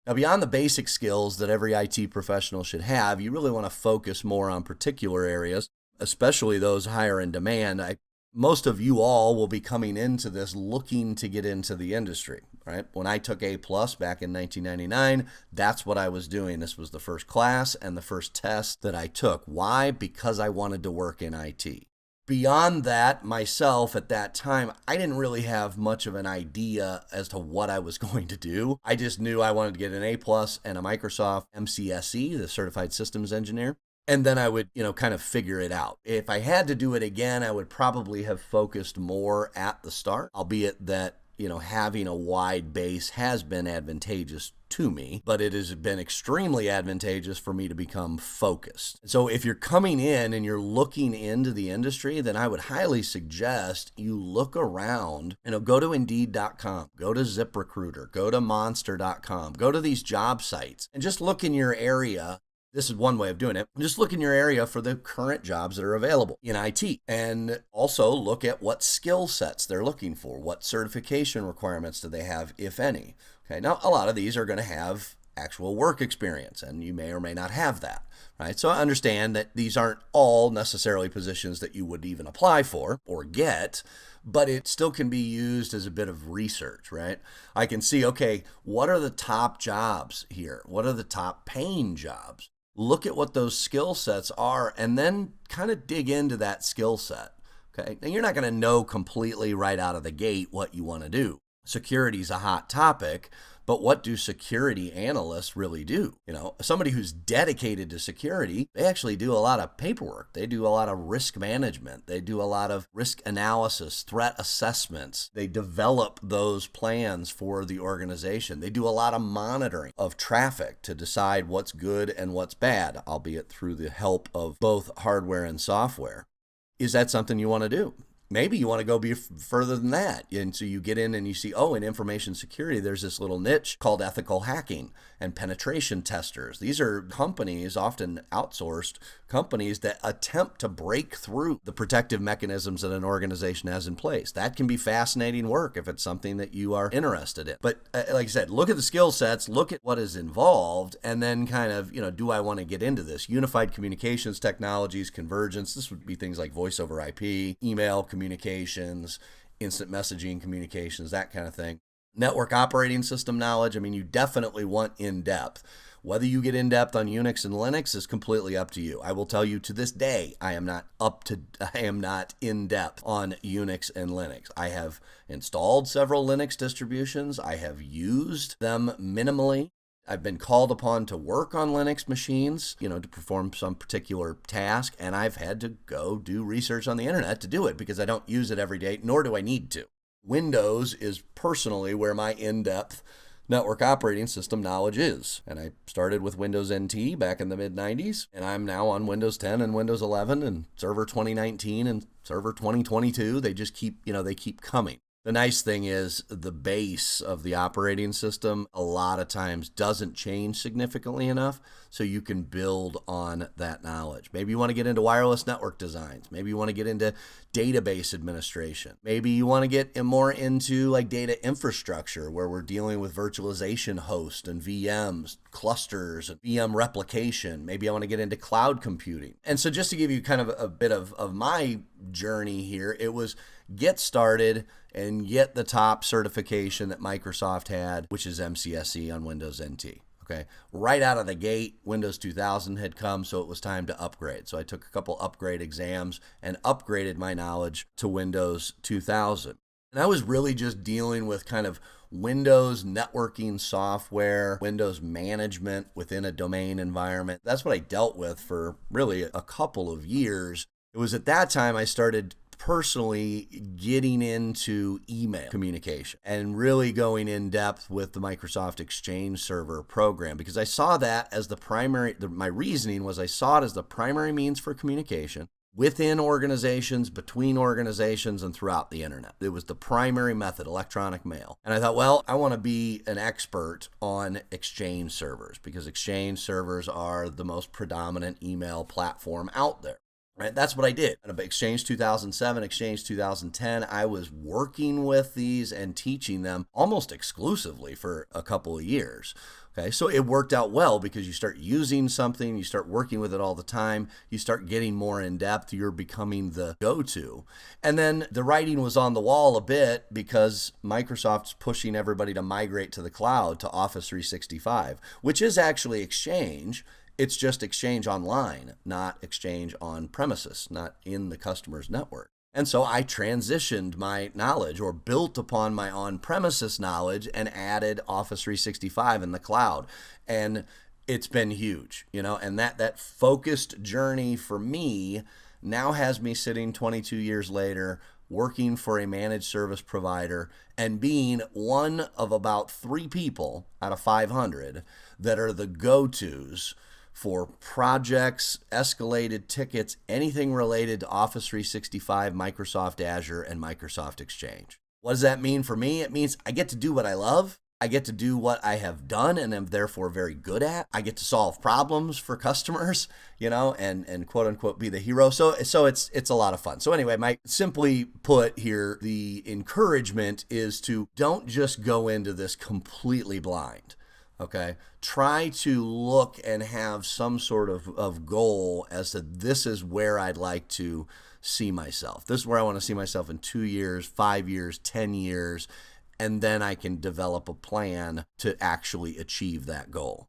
Now, beyond the basic skills that every IT professional should have, you really want to focus more on particular areas, especially those higher in demand. Most of you all will be coming into this looking to get into the industry, right? When I took A plus back in 1999, that's what I was doing. This was the first class and the first test that I took. Why? Because I wanted to work in IT. Beyond that, myself at that time, I didn't really have much of an idea as to what I was going to do. I just knew I wanted to get an A plus and a Microsoft MCSE, the Certified Systems Engineer. And then I would, kind of figure it out. If I had to do it again, I would probably have focused more at the start, albeit that, having a wide base has been advantageous to me, but it has been extremely advantageous for me to become focused. So if you're coming in and you're looking into the industry, then I would highly suggest you look around, go to Indeed.com, go to ZipRecruiter, go to Monster.com, go to these job sites and just look in your area. This is one way of doing it. Just look in your area for the current jobs that are available in IT, and also look at what skill sets they're looking for. What certification requirements do they have, if any? Okay, now a lot of these are going to have actual work experience, and you may or may not have that, right? So I understand that these aren't all necessarily positions that you would even apply for or get, but it still can be used as a bit of research, right? I can see, okay, what are the top jobs here? What are the top paying jobs? Look at what those skill sets are and then kind of dig into that skill set. Okay. Now you're not going to know completely right out of the gate what you want to do. Security is a hot topic, but what do security analysts really do? Somebody who's dedicated to security, they actually do a lot of paperwork. They do a lot of risk management. They do a lot of risk analysis, threat assessments. They develop those plans for the organization. They do a lot of monitoring of traffic to decide what's good and what's bad, albeit through the help of both hardware and software. Is that something you want to do? Maybe you want to go be further than that. And so you get in and you see, in information security, there's this little niche called ethical hacking and penetration testers. These are companies, often outsourced companies, that attempt to break through the protective mechanisms that an organization has in place. That can be fascinating work if it's something that you are interested in. But like I said, look at the skill sets, look at what is involved, and then kind of, do I want to get into this? Unified communications technologies, convergence. This would be things like voice over IP, email communications, instant messaging communications, that kind of thing. Network operating system knowledge. You definitely want in-depth. Whether you get in-depth on Unix and Linux is completely up to you. I will tell you to this day, I am not in-depth on Unix and Linux. I have installed several Linux distributions. I have used them minimally. I've been called upon to work on Linux machines, to perform some particular task, and I've had to go do research on the internet to do it because I don't use it every day, nor do I need to. Windows is personally where my in-depth network operating system knowledge is. And I started with Windows NT back in the mid-90s, and I'm now on Windows 10 and Windows 11 and Server 2019 and Server 2022. They just keep, they keep coming. The nice thing is the base of the operating system a lot of times doesn't change significantly enough, so you can build on that knowledge. Maybe you want to get into wireless network designs. Maybe you want to get into database administration. Maybe you want to get more into like data infrastructure, where we're dealing with virtualization hosts and VMs, clusters, and VM replication. Maybe I want to get into cloud computing. And so just to give you kind of a bit of my journey here, it was get started and get the top certification that Microsoft had, which is MCSE on Windows NT. Okay, right out of the gate, Windows 2000 had come, so it was time to upgrade. So I took a couple upgrade exams and upgraded my knowledge to Windows 2000. And I was really just dealing with kind of Windows networking software, Windows management within a domain environment. That's what I dealt with for really a couple of years. It was at that time I started personally getting into email communication and really going in depth with the Microsoft Exchange Server program, because I saw that as the primary, my reasoning was I saw it as the primary means for communication within organizations, between organizations, and throughout the internet. It was the primary method, electronic mail. And I thought, well, I want to be an expert on Exchange servers because Exchange servers are the most predominant email platform out there. Right? That's what I did. Exchange 2007, Exchange 2010, I was working with these and teaching them almost exclusively for a couple of years. Okay, so it worked out well because you start using something, you start working with it all the time, you start getting more in depth, you're becoming the go-to. And then the writing was on the wall a bit because Microsoft's pushing everybody to migrate to the cloud, to Office 365, which is actually Exchange. It's just Exchange online, not Exchange on premises, not in the customer's network. And so I transitioned my knowledge, or built upon my on-premises knowledge, and added Office 365 in the cloud. And it's been huge, and that focused journey for me now has me sitting 22 years later working for a managed service provider and being one of about 3 people out of 500 that are the go-tos for projects, escalated tickets, anything related to Office 365, Microsoft Azure, and Microsoft Exchange. What does that mean for me? It means I get to do what I love. I get to do what I have done and am therefore very good at. I get to solve problems for customers, and quote unquote be the hero. So it's a lot of fun. So anyway, simply put here, the encouragement is to don't just go into this completely blind. Okay, try to look and have some sort of goal as to this is where I'd like to see myself. This is where I want to see myself in 2 years, 5 years, 10 years, and then I can develop a plan to actually achieve that goal.